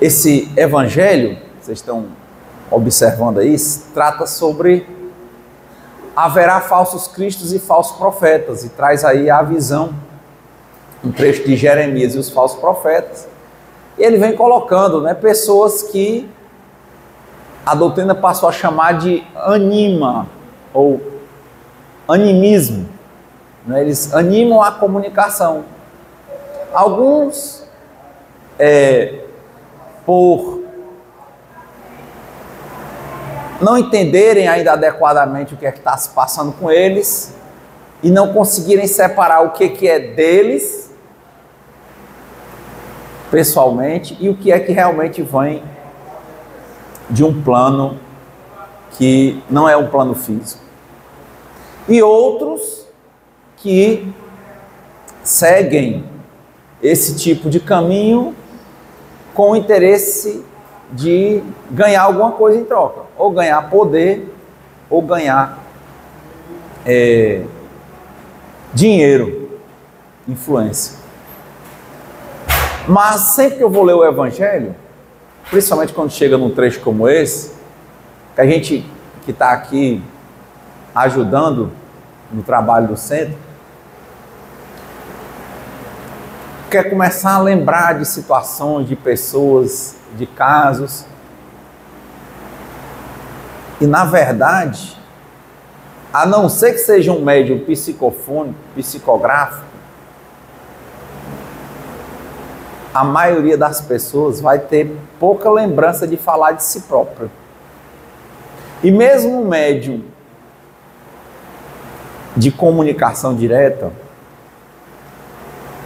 Esse evangelho, vocês estão observando aí, trata sobre haverá falsos cristos e falsos profetas, e traz aí a visão, um trecho de Jeremias e os falsos profetas. E ele vem colocando, né, pessoas que a doutrina passou a chamar de anima, ou animismo, né? Eles animam a comunicação. Alguns, por não entenderem ainda adequadamente o que é que está se passando com eles, e não conseguirem separar o que é deles, pessoalmente, e o que é que realmente vem de um plano que não é um plano físico. E outros que seguem esse tipo de caminho com o interesse de ganhar alguma coisa em troca, ou ganhar poder, ou ganhar dinheiro, influência. Mas sempre que eu vou ler o Evangelho, principalmente quando chega num trecho como esse, que a gente que está aqui ajudando no trabalho do centro, quer começar a lembrar de situações, de pessoas, de casos. E na verdade, a não ser que seja um médium psicofônico, psicográfico, a maioria das pessoas vai ter pouca lembrança de falar de si próprio. E mesmo um médium de comunicação direta,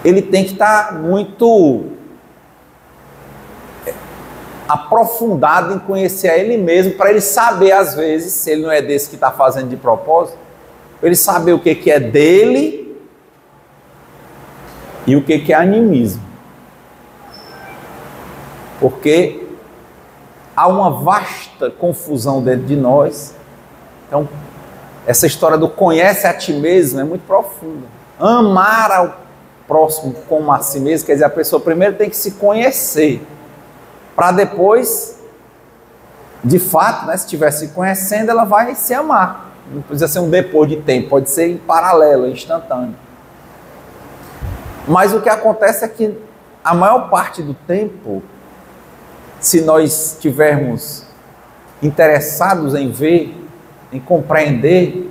ele tem que estar muito aprofundado em conhecer a ele mesmo, para ele saber, às vezes, se ele não é desse que está fazendo de propósito, ele saber o que é dele e o que é animismo. Porque há uma vasta confusão dentro de nós. Então, essa história do conhece a ti mesmo é muito profunda. Amar ao próximo como a si mesmo, quer dizer, a pessoa primeiro tem que se conhecer, para depois, de fato, né, se estiver se conhecendo, ela vai se amar. Não precisa ser um depois de tempo, pode ser em paralelo, instantâneo. Mas o que acontece é que a maior parte do tempo, se nós estivermos interessados em ver, em compreender,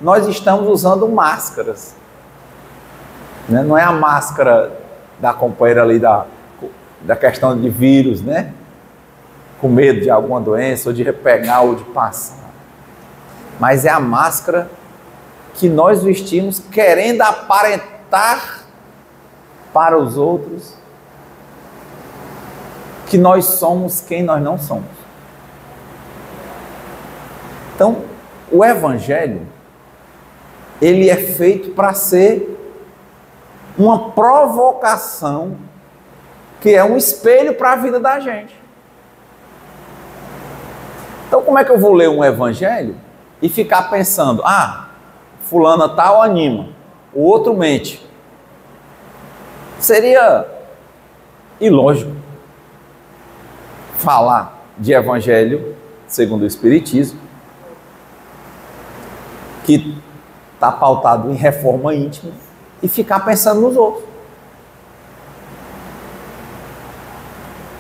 nós estamos usando máscaras. Né? Não é a máscara da companheira ali da questão de vírus, né? Com medo de alguma doença, ou de pegar, ou de passar. Mas é a máscara que nós vestimos querendo aparentar para os outros que nós somos quem nós não somos. Então, o Evangelho, ele é feito para ser uma provocação, que é um espelho para a vida da gente. Então, como é que eu vou ler um Evangelho e ficar pensando, fulana tal anima, o outro mente? Seria ilógico falar de Evangelho segundo o Espiritismo, que está pautado em reforma íntima, e ficar pensando nos outros.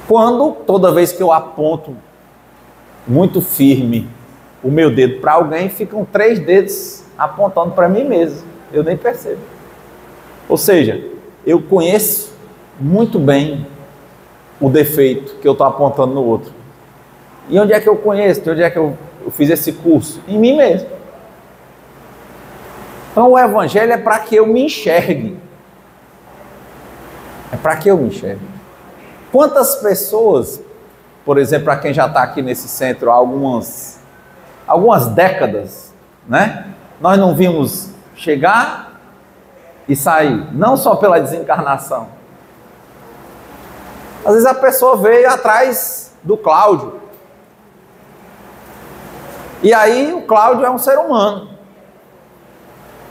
Quando, toda vez que eu aponto muito firme o meu dedo para alguém, ficam 3 dedos apontando para mim mesmo, eu nem percebo. Ou seja, eu conheço muito bem o defeito que eu estou apontando no outro. E onde é que eu conheço? De onde é que eu fiz esse curso? Em mim mesmo. Então o Evangelho é para que eu me enxergue. É para que eu me enxergue. Quantas pessoas, por exemplo, para quem já está aqui nesse centro há algumas décadas, né? Nós não vimos chegar e sair, não só pela desencarnação. Às vezes a pessoa veio atrás do Cláudio. E aí o Cláudio é um ser humano,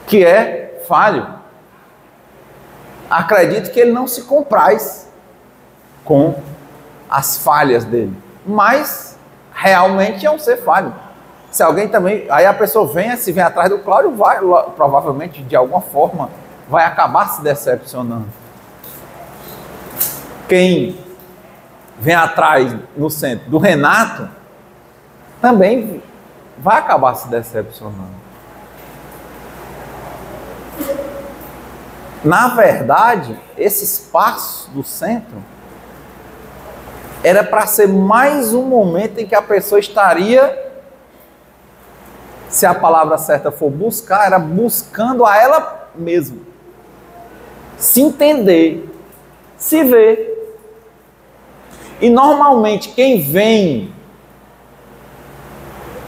que é falho. Acredito que ele não se compraz com as falhas dele, mas realmente é um ser falho. Se alguém também, aí a pessoa vem, se vem atrás do Cláudio, vai, provavelmente de alguma forma, vai acabar se decepcionando. Quem vem atrás no centro do Renato, também vai acabar se decepcionando. Na verdade, esse espaço do centro era para ser mais um momento em que a pessoa estaria, se a palavra certa for buscar, era buscando a ela mesma, se entender, se ver. E normalmente quem vem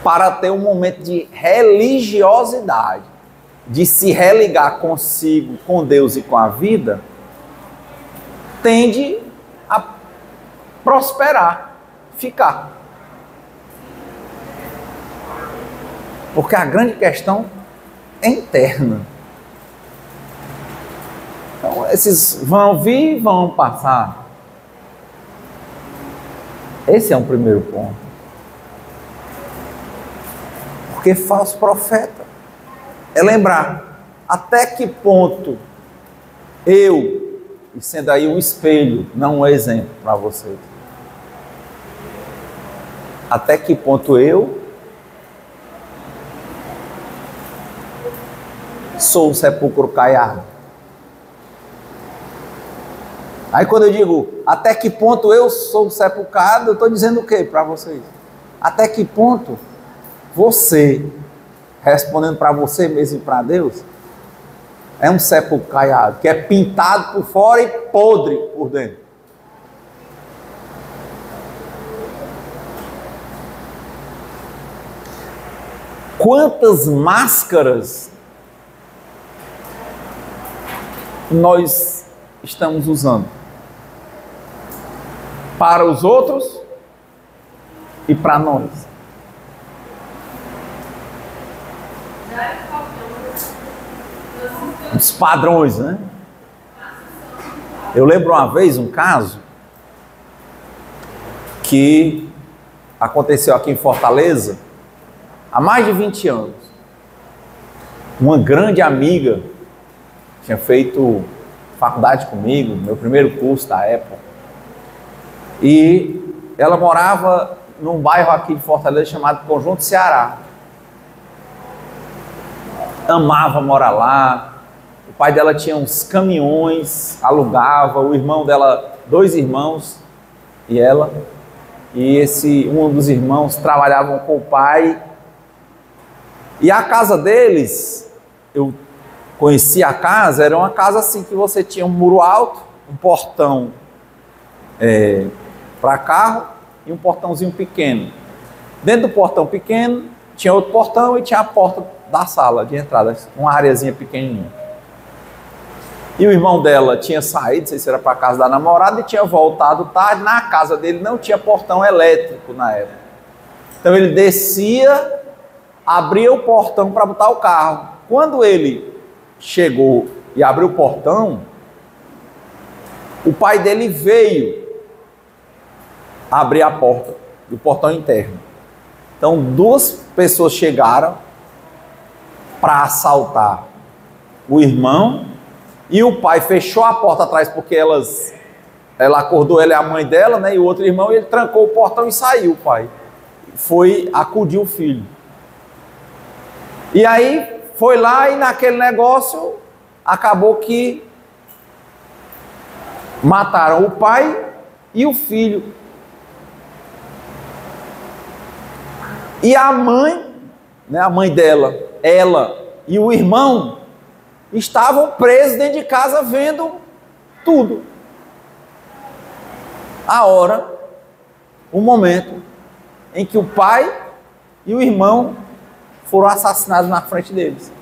para ter um momento de religiosidade, de se religar consigo, com Deus e com a vida, tende a prosperar, ficar. Porque a grande questão é interna. Então, esses vão vir, vão passar. Esse é um primeiro ponto. Porque falso profeta é lembrar até que ponto eu, e sendo aí um espelho, não um exemplo para vocês, até que ponto eu sou um sepulcro caiado. Aí quando eu digo até que ponto eu sou sepulcado, eu estou dizendo o que para vocês? Até que ponto você, respondendo para você mesmo e para Deus, é um sepulcro caiado, que é pintado por fora e podre por dentro. Quantas máscaras nós estamos usando para os outros e para nós? Os padrões, né? Eu lembro uma vez um caso que aconteceu aqui em Fortaleza há mais de 20 anos. Uma grande amiga tinha feito faculdade comigo, meu primeiro curso da época, e ela morava num bairro aqui de Fortaleza chamado Conjunto Ceará. Amava morar lá. O pai dela tinha uns caminhões, alugava. O irmão dela, 2 irmãos e ela, e um dos irmãos trabalhavam com o pai. E a casa deles, eu conheci a casa, era uma casa assim que você tinha um muro alto, um portão para carro e um portãozinho pequeno. Dentro do portão pequeno tinha outro portão e tinha a porta da sala de entrada, uma areazinha pequenininha. E o irmão dela tinha saído, não sei se era para a casa da namorada, e tinha voltado tarde. Na casa dele não tinha portão elétrico na época. Então ele descia, abria o portão para botar o carro. Quando ele chegou e abriu o portão, o pai dele veio abrir a porta do portão interno. Então 2 pessoas chegaram para assaltar o irmão, e o pai fechou a porta atrás porque ela acordou, ela é a mãe dela, né, e o outro irmão, e ele trancou o portão e saiu. O pai foi acudir o filho. E aí foi lá e naquele negócio acabou que mataram o pai e o filho. E a mãe, né, a mãe dela, ela e o irmão estavam presos dentro de casa vendo tudo. A hora, o momento em que o pai e o irmão foram assassinados na frente deles.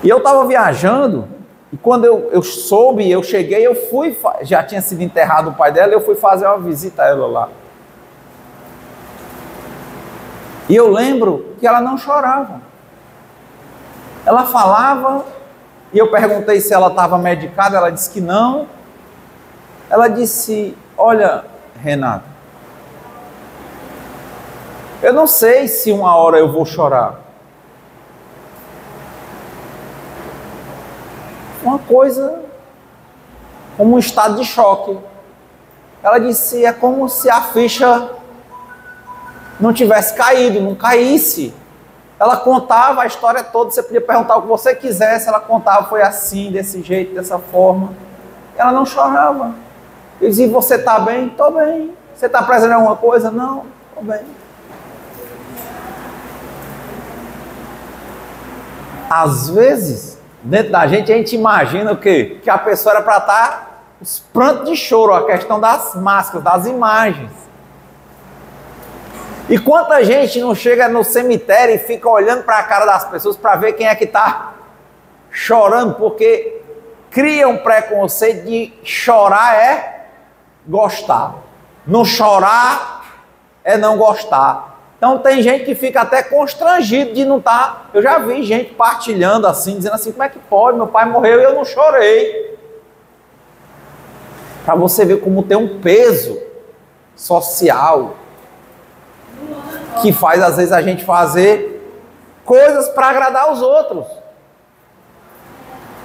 E eu estava viajando, e quando eu soube, eu cheguei, eu fui, já tinha sido enterrado o pai dela, eu fui fazer uma visita a ela lá. E eu lembro que ela não chorava. Ela falava, e eu perguntei se ela estava medicada, ela disse que não. Ela disse, Olha, Renato, eu não sei se uma hora eu vou chorar. Uma coisa como um estado de choque. Ela disse, é como se a ficha não tivesse caído, não caísse. Ela contava a história toda, você podia perguntar o que você quisesse, ela contava, foi assim, desse jeito, dessa forma. Ela não chorava. Eu dizia, você está bem? Estou bem. Você está precisando de alguma coisa? Não, estou bem. Às vezes, dentro da gente, a gente imagina o quê? Que a pessoa era para estar os prantos de choro, a questão das máscaras, das imagens. E quanta gente não chega no cemitério e fica olhando para a cara das pessoas para ver quem é que está chorando, porque cria um preconceito de chorar é gostar. Não chorar é não gostar. Então tem gente que fica até constrangido de não estar. Eu já vi gente partilhando assim, dizendo assim, como é que pode? Meu pai morreu e eu não chorei. Para você ver como tem um peso social que faz às vezes a gente fazer coisas para agradar os outros.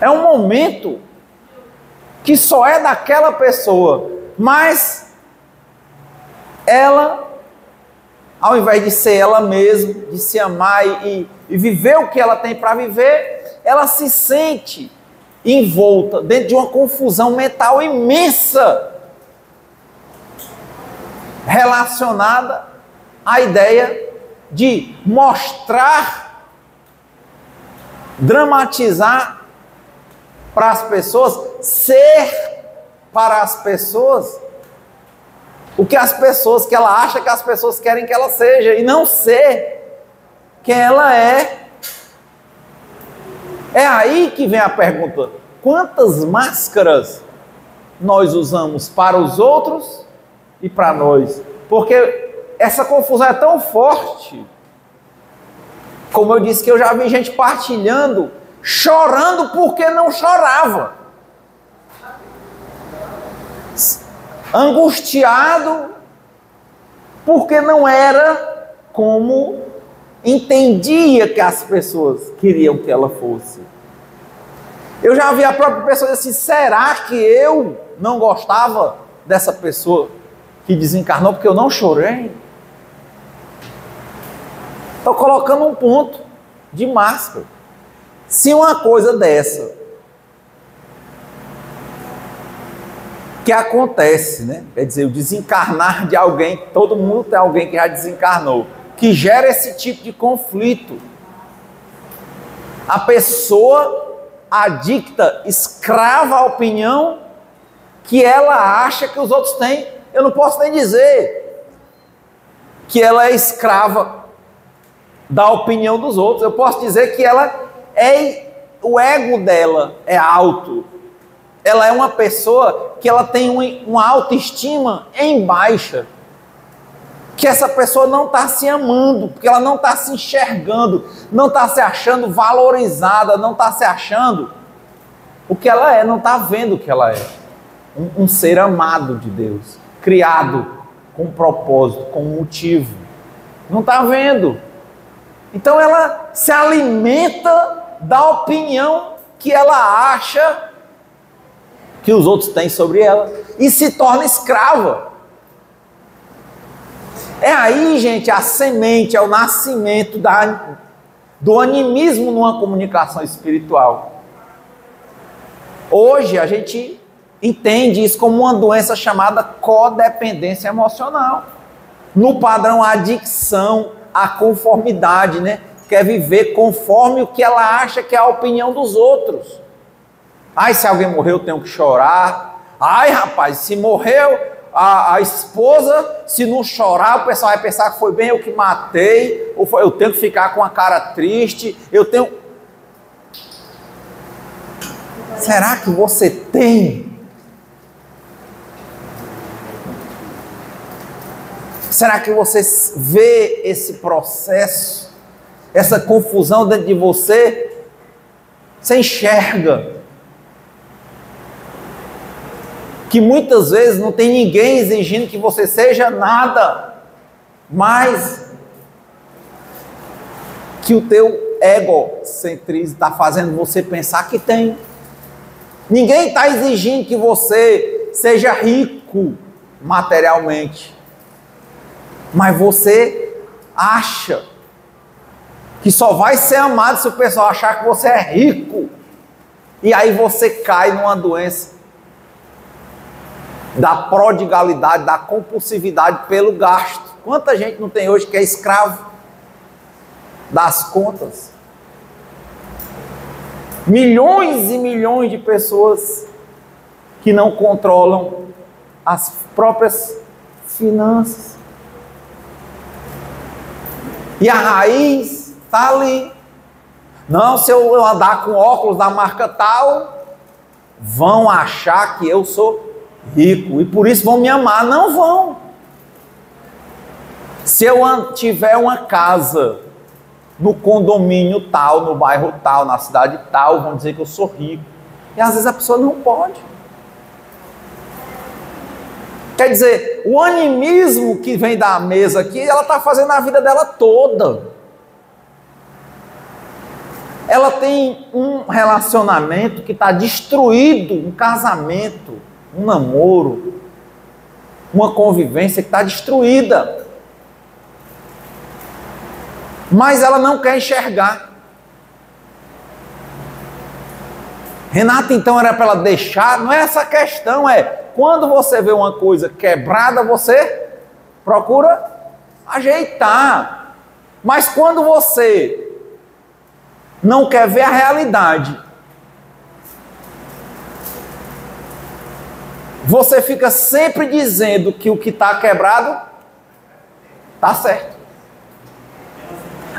É um momento que só é daquela pessoa, mas ela, ao invés de ser ela mesma, de se amar e viver o que ela tem para viver, ela se sente envolta dentro de uma confusão mental imensa relacionada à ideia de mostrar, dramatizar para as pessoas, ser para as pessoas o que as pessoas, que ela acha que as pessoas querem que ela seja, e não ser quem ela é. É aí que vem a pergunta: quantas máscaras nós usamos para os outros e para nós? Porque essa confusão é tão forte, como eu disse, que eu já vi gente partilhando, chorando porque não chorava, angustiado porque não era como entendia que as pessoas queriam que ela fosse. Eu já vi a própria pessoa dizer assim, será que eu não gostava dessa pessoa que desencarnou porque eu não chorei? Estou colocando um ponto de máscara. Se uma coisa dessa que acontece, né? Quer dizer, o desencarnar de alguém, todo mundo tem alguém que já desencarnou, que gera esse tipo de conflito. A pessoa adicta, escrava à opinião que ela acha que os outros têm. Eu não posso nem dizer que ela é escrava da opinião dos outros. Eu posso dizer que o ego dela é alto. Ela é uma pessoa que ela tem uma autoestima em baixa. Que essa pessoa não está se amando, porque ela não está se enxergando, não está se achando valorizada, não está se achando o que ela é, não está vendo o que ela é. Um ser amado de Deus, criado com propósito, com motivo. Não está vendo. Então ela se alimenta da opinião que ela acha que os outros têm sobre ela e se torna escrava. É aí, gente, a semente, é o nascimento do animismo numa comunicação espiritual. Hoje a gente entende isso como uma doença chamada codependência emocional. No padrão adicção, a conformidade, né? Quer viver conforme o que ela acha que é a opinião dos outros. Ai, se alguém morreu, eu tenho que chorar. Ai, rapaz, se morreu a esposa, se não chorar, o pessoal vai pensar que foi bem eu que matei, ou eu tenho que ficar com a cara triste, Será que você tem? Será que você vê esse processo, essa confusão dentro de você? Você enxerga que muitas vezes não tem ninguém exigindo que você seja nada, mas que o teu egocentrismo está fazendo você pensar que tem. Ninguém está exigindo que você seja rico materialmente, mas você acha que só vai ser amado se o pessoal achar que você é rico, e aí você cai numa doença da prodigalidade, da compulsividade pelo gasto. Quanta gente não tem hoje que é escravo das contas? Milhões e milhões de pessoas que não controlam as próprias finanças. E a raiz está ali. Não, se eu andar com óculos da marca tal, vão achar que eu sou rico e por isso vão me amar. Não vão. Se eu tiver uma casa no condomínio tal, no bairro tal, na cidade tal, vão dizer que eu sou rico. E às vezes a pessoa não pode. Quer dizer, o animismo que vem da mesa aqui, ela está fazendo a vida dela toda. Ela tem um relacionamento que está destruído, um casamento, um namoro, uma convivência que está destruída. Mas ela não quer enxergar. Renata, então, era para ela deixar? Não é essa a questão, é quando você vê uma coisa quebrada, você procura ajeitar. Mas quando você não quer ver a realidade, você fica sempre dizendo que o que está quebrado está certo,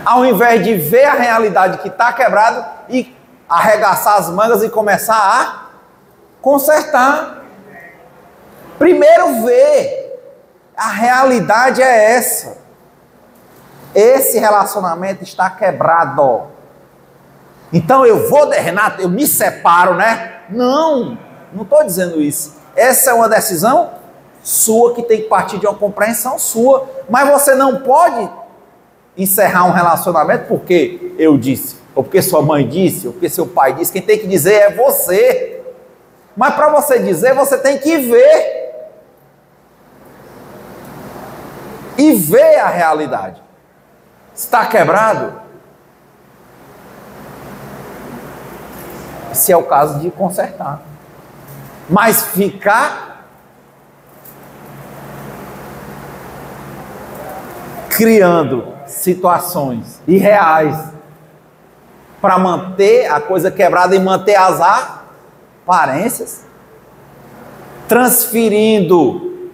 ao invés de ver a realidade que está quebrado e arregaçar as mangas e começar a consertar. Primeiro ver, a realidade é essa. Esse relacionamento está quebrado. Então eu vou, Renato, eu me separo, né? Não estou dizendo isso. Essa é uma decisão sua que tem que partir de uma compreensão sua. Mas você não pode encerrar um relacionamento porque eu disse, ou porque sua mãe disse, ou porque seu pai disse. Quem tem que dizer é você. Mas para você dizer, você tem que ver. E ver a realidade. Está quebrado? Se é o caso de consertar. Mas ficar criando situações irreais para manter a coisa quebrada e manter as aparências, transferindo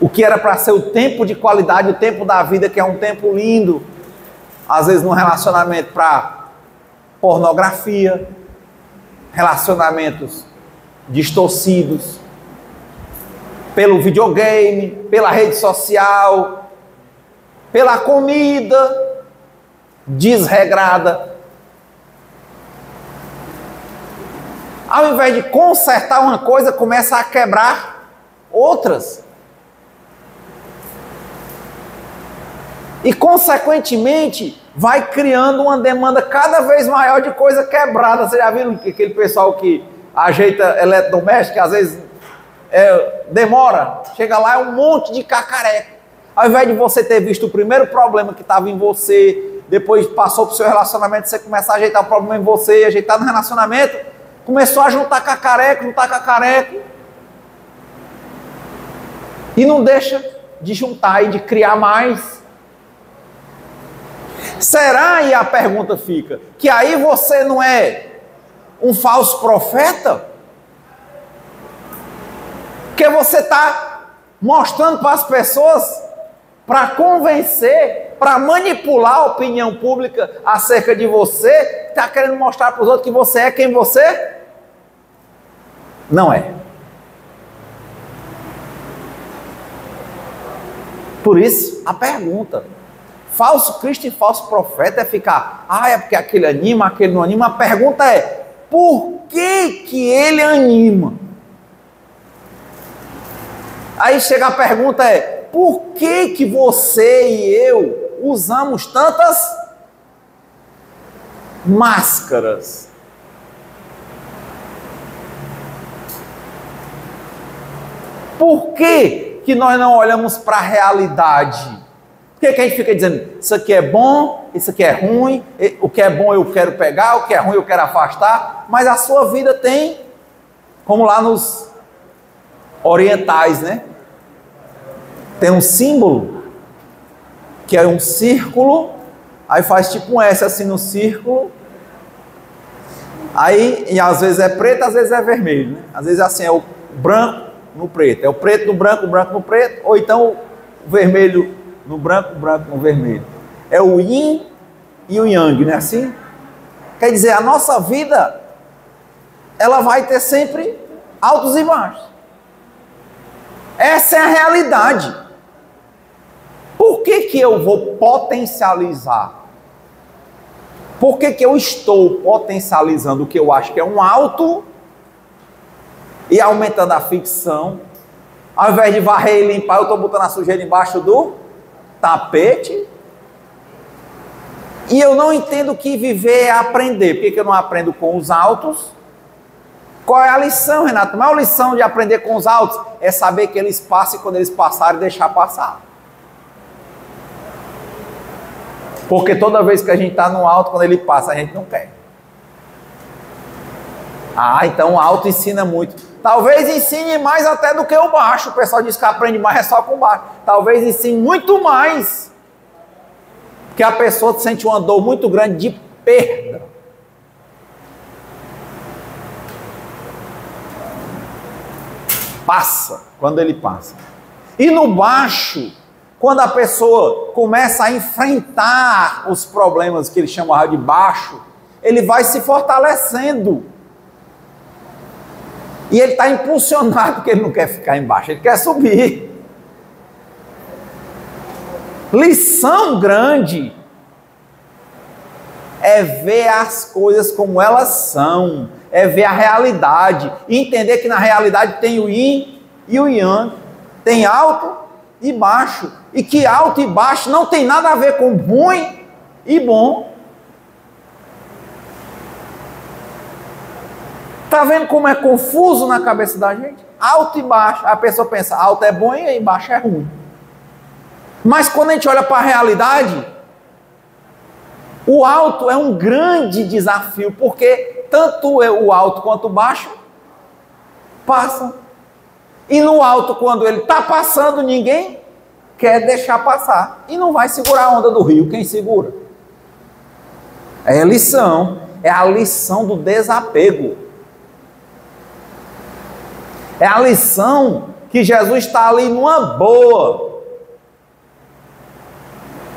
o que era para ser o tempo de qualidade, o tempo da vida, que é um tempo lindo, às vezes num relacionamento, para pornografia, relacionamentos distorcidos, pelo videogame, pela rede social, pela comida desregrada. Ao invés de consertar uma coisa, começa a quebrar outras. E, consequentemente, vai criando uma demanda cada vez maior de coisa quebrada. Você já viu aquele pessoal que ajeita eletrodoméstico, às vezes demora, chega lá, é um monte de cacareco. Ao invés de você ter visto o primeiro problema que estava em você, depois passou para o seu relacionamento, você começar a ajeitar o problema em você, ajeitar no relacionamento, começou a juntar cacareco, e não deixa de juntar e de criar mais. Será, e a pergunta fica, que aí você não é um falso profeta? Que você está mostrando para as pessoas, para convencer, para manipular a opinião pública acerca de você, está querendo mostrar para os outros que você é quem você não é. Por isso, a pergunta: falso Cristo e falso profeta é ficar, é porque aquele anima, aquele não anima. A pergunta é, por que ele anima? Aí chega a pergunta por que você e eu usamos tantas máscaras? Por que nós não olhamos para a realidade? Por que a gente fica dizendo, isso aqui é bom, isso aqui é ruim, o que é bom eu quero pegar, o que é ruim eu quero afastar, mas a sua vida tem, como lá nos orientais, né? Tem um símbolo, que é um círculo, aí faz tipo um S assim no círculo, aí e às vezes é preto, às vezes é vermelho, né? Às vezes assim, é o branco no preto, é o preto no branco, o branco no preto, ou então o vermelho no branco, o branco no vermelho. É o yin e o yang, não é assim? Quer dizer, a nossa vida, ela vai ter sempre altos e baixos. Essa é a realidade. Por que eu vou potencializar? Por que eu estou potencializando o que eu acho que é um alto e aumentando a ficção? Ao invés de varrer e limpar, eu estou botando a sujeira embaixo do tapete. E eu não entendo que viver é aprender. Por que eu não aprendo com os altos? Qual é a lição, Renato? A maior lição de aprender com os altos é saber que eles passam e quando eles passarem, deixar passar. Porque toda vez que a gente está no alto, quando ele passa, a gente não quer. Então o alto ensina muito. Talvez ensine mais até do que o baixo. O pessoal diz que aprende mais é só com baixo. Talvez ensine muito mais. Porque a pessoa sente uma dor muito grande de perda. Passa, quando ele passa. E no baixo, quando a pessoa começa a enfrentar os problemas que ele chamava de baixo, ele vai se fortalecendo. E ele está impulsionado, porque ele não quer ficar embaixo, ele quer subir. Lição grande é ver as coisas como elas são, é ver a realidade, e entender que na realidade tem o yin e o yang, tem alto e baixo, e que alto e baixo não tem nada a ver com ruim e bom. Está vendo como é confuso na cabeça da gente? Alto e baixo. A pessoa pensa, alto é bom e baixo é ruim. Mas quando a gente olha para a realidade, o alto é um grande desafio, porque tanto o alto quanto o baixo passam. E no alto, quando ele está passando, ninguém quer deixar passar. E não vai segurar a onda do rio. Quem segura? É a lição. É a lição do desapego. É a lição que Jesus está ali numa boa.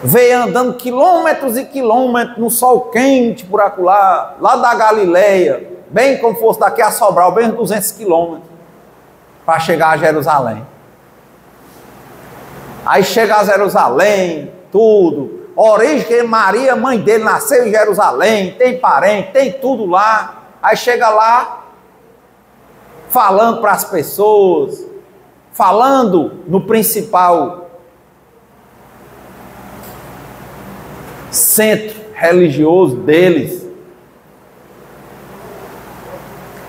Veio andando quilômetros e quilômetros no sol quente por acolá, lá da Galileia, bem como fosse daqui a Sobral, bem uns 200 quilômetros, para chegar a Jerusalém. Aí chega a Jerusalém, tudo. A origem que Maria, mãe dele, nasceu em Jerusalém, tem parente, tem tudo lá. Aí chega lá, falando para as pessoas, falando no principal centro religioso deles.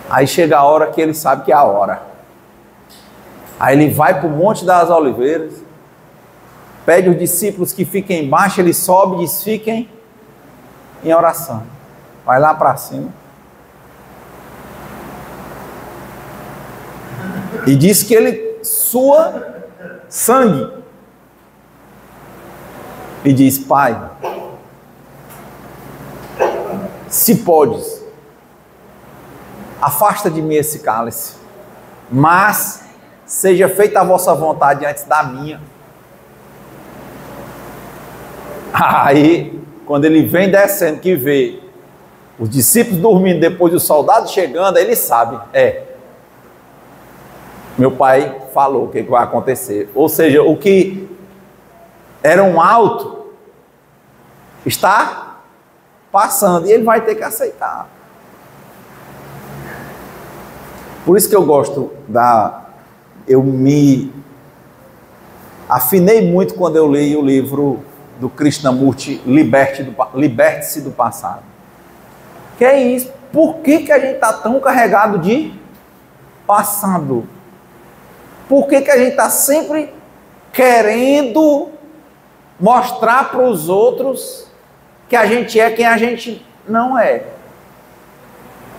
Aí chega a hora que ele sabe que é a hora. Aí ele vai para o Monte das Oliveiras, pede os discípulos que fiquem embaixo, ele sobe e diz, fiquem em oração. Vai lá para cima. E diz que ele sua sangue. E diz, Pai, se podes, afasta de mim esse cálice, mas seja feita a vossa vontade antes da minha. Aí, quando ele vem descendo, que vê os discípulos dormindo, depois os soldados chegando, ele sabe, meu pai falou o que vai acontecer. Ou seja, o que era um alto está passando e ele vai ter que aceitar. Por isso que eu gosto eu me Afinei muito quando eu li o livro do Krishnamurti, Liberte-se do Passado. Que é isso? Por que a gente está tão carregado de passado? Por que a gente está sempre querendo mostrar para os outros que a gente é quem a gente não é?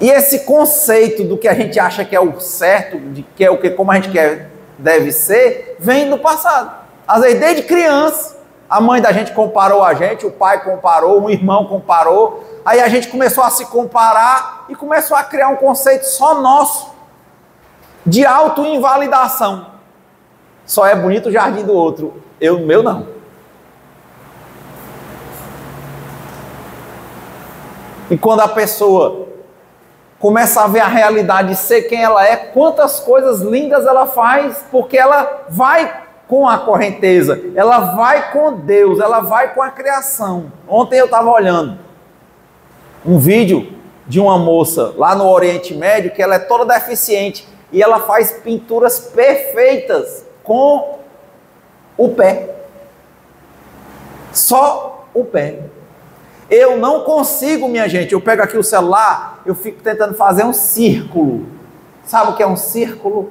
E esse conceito do que a gente acha que é o certo, de que é o que como a gente quer, deve ser, vem do passado. Às vezes, desde criança, a mãe da gente comparou a gente, o pai comparou, um irmão comparou, aí a gente começou a se comparar e começou a criar um conceito só nosso, de auto-invalidação. Só é bonito o jardim do outro, o meu não. E quando a pessoa começa a ver a realidade de ser quem ela é, quantas coisas lindas ela faz, porque ela vai com a correnteza, ela vai com Deus, ela vai com a criação. Ontem eu estava olhando um vídeo de uma moça lá no Oriente Médio, que ela é toda deficiente, e ela faz pinturas perfeitas com o pé. Só o pé. Eu não consigo, minha gente, eu pego aqui o celular, eu fico tentando fazer um círculo. Sabe o que é um círculo?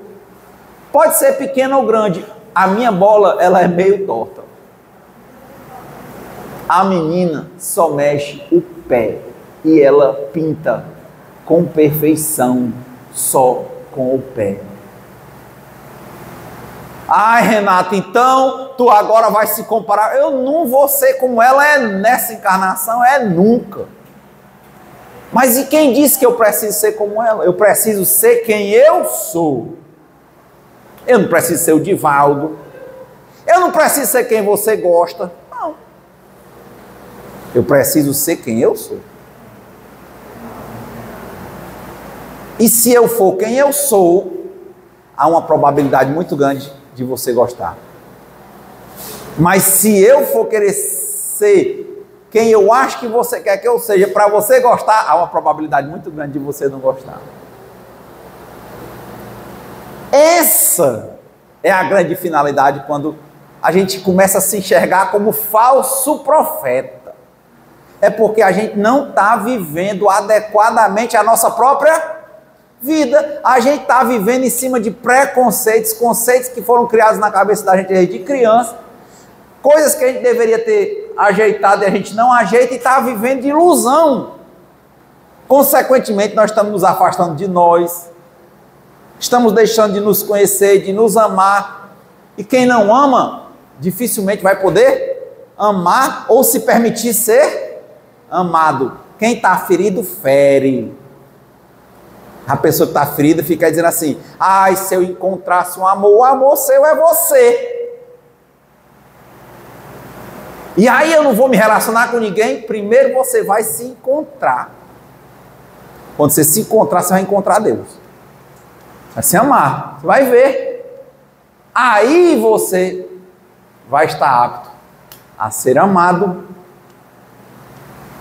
Pode ser pequeno ou grande. A minha bola, ela é meio torta. A menina só mexe o pé e ela pinta com perfeição, só com o pé. Ai, Renato, então tu agora vai se comparar. Eu não vou ser como ela é nessa encarnação, é nunca. Mas e quem disse que eu preciso ser como ela? Eu preciso ser quem eu sou. Eu não preciso ser o Divaldo. Eu não preciso ser quem você gosta. Não. Eu preciso ser quem eu sou. E se eu for quem eu sou, há uma probabilidade muito grande de você gostar. Mas se eu for querer ser quem eu acho que você quer que eu seja, para você gostar, há uma probabilidade muito grande de você não gostar. Essa é a grande finalidade quando a gente começa a se enxergar como falso profeta. É porque a gente não está vivendo adequadamente a nossa própria vida. A gente está vivendo em cima de preconceitos, conceitos que foram criados na cabeça da gente desde criança, coisas que a gente deveria ter ajeitado e a gente não ajeita e está vivendo de ilusão. Consequentemente, nós estamos nos afastando de nós, estamos deixando de nos conhecer, de nos amar. E quem não ama, dificilmente vai poder amar ou se permitir ser amado. Quem está ferido, fere. A pessoa que está ferida fica dizendo assim: ai, se eu encontrasse um amor, o amor seu é você. E aí eu não vou me relacionar com ninguém. Primeiro você vai se encontrar. Quando você se encontrar, você vai encontrar Deus. Vai se amar. Você vai ver. Aí você vai estar apto a ser amado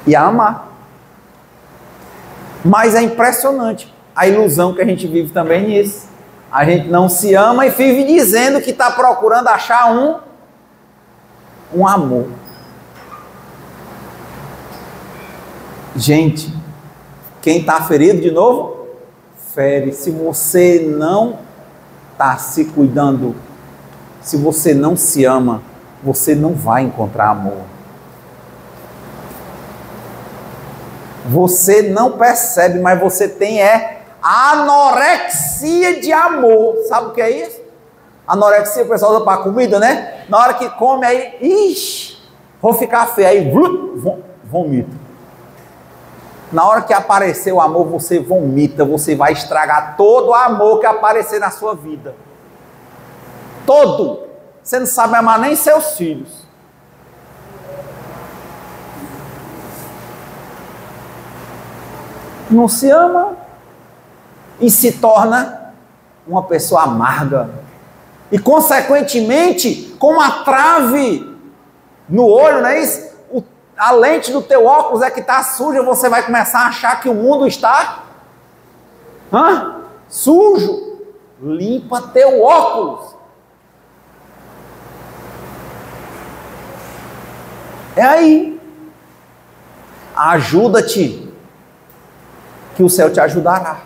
e a amar. Mas é impressionante a ilusão que a gente vive também nisso. A gente não se ama e vive dizendo que está procurando achar um amor. Gente, quem está ferido de novo, fere. Se você não está se cuidando, se você não se ama, você não vai encontrar amor. Você não percebe, mas você tem anorexia de amor. Sabe o que é isso? Anorexia o pessoal usa para comida, né? Na hora que come aí, ixi, vou ficar feio, aí vomita. Na hora que aparecer o amor, você vomita, você vai estragar todo o amor que aparecer na sua vida. Todo. Você não sabe amar nem seus filhos. Não se ama e se torna uma pessoa amarga. E, consequentemente, com uma trave no olho, não é isso? A lente do teu óculos é que está suja, você vai começar a achar que o mundo está sujo. Limpa teu óculos. É aí. Ajuda-te, que o céu te ajudará.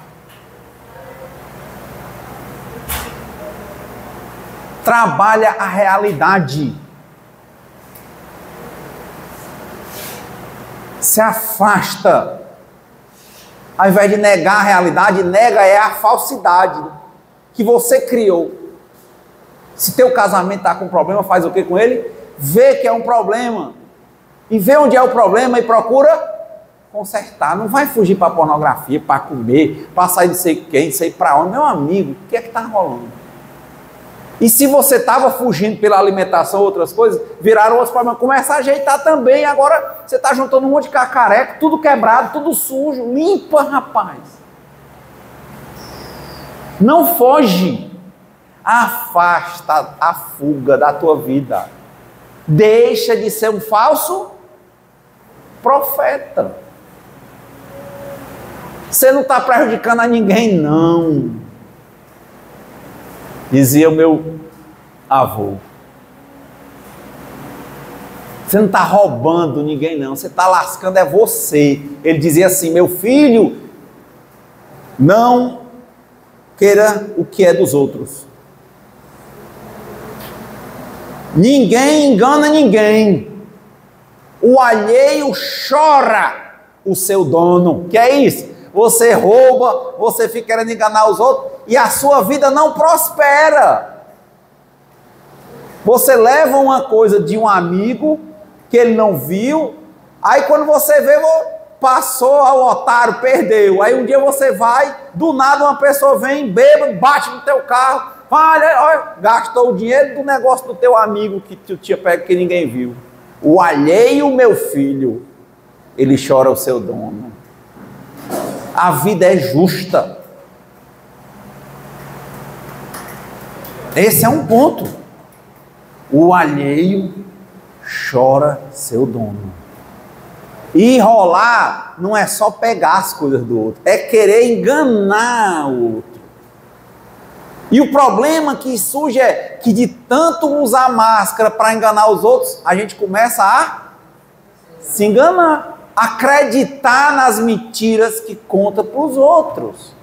Trabalha a realidade. Se afasta. Ao invés de negar a realidade, nega a falsidade que você criou. Se teu casamento está com problema, faz o que com ele? Vê que é um problema. E vê onde é o problema e procura consertar. Não vai fugir para pornografia, para comer, para sair de sei quem, sei para onde. Meu amigo, o que é que está rolando? E se você estava fugindo pela alimentação, outras coisas, viraram outros problemas. Começa a ajeitar também. Agora você está juntando um monte de cacareco, tudo quebrado, tudo sujo. Limpa, rapaz. Não foge. Afasta a fuga da tua vida. Deixa de ser um falso profeta. Você não está prejudicando a ninguém, não. Dizia o meu avô. Você não está roubando ninguém, não. Você está lascando, é você. Ele dizia assim: meu filho, não queira o que é dos outros. Ninguém engana ninguém. O alheio chora o seu dono. Que é isso? Você rouba, você fica querendo enganar os outros e a sua vida não prospera. Você leva uma coisa de um amigo que ele não viu, aí quando você vê, passou ao otário, perdeu. Aí um dia você vai, do nada uma pessoa vem, bêbado, bate no teu carro, olha, gastou o dinheiro do negócio do teu amigo que tu tinha pego que ninguém viu. O alheio, meu filho, ele chora o seu dono. A vida é justa. Esse é um ponto. O alheio chora seu dono. E enrolar não é só pegar as coisas do outro, é querer enganar o outro. E o problema que surge é que de tanto usar máscara para enganar os outros, a gente começa a se enganar. Acreditar nas mentiras que conta para os outros.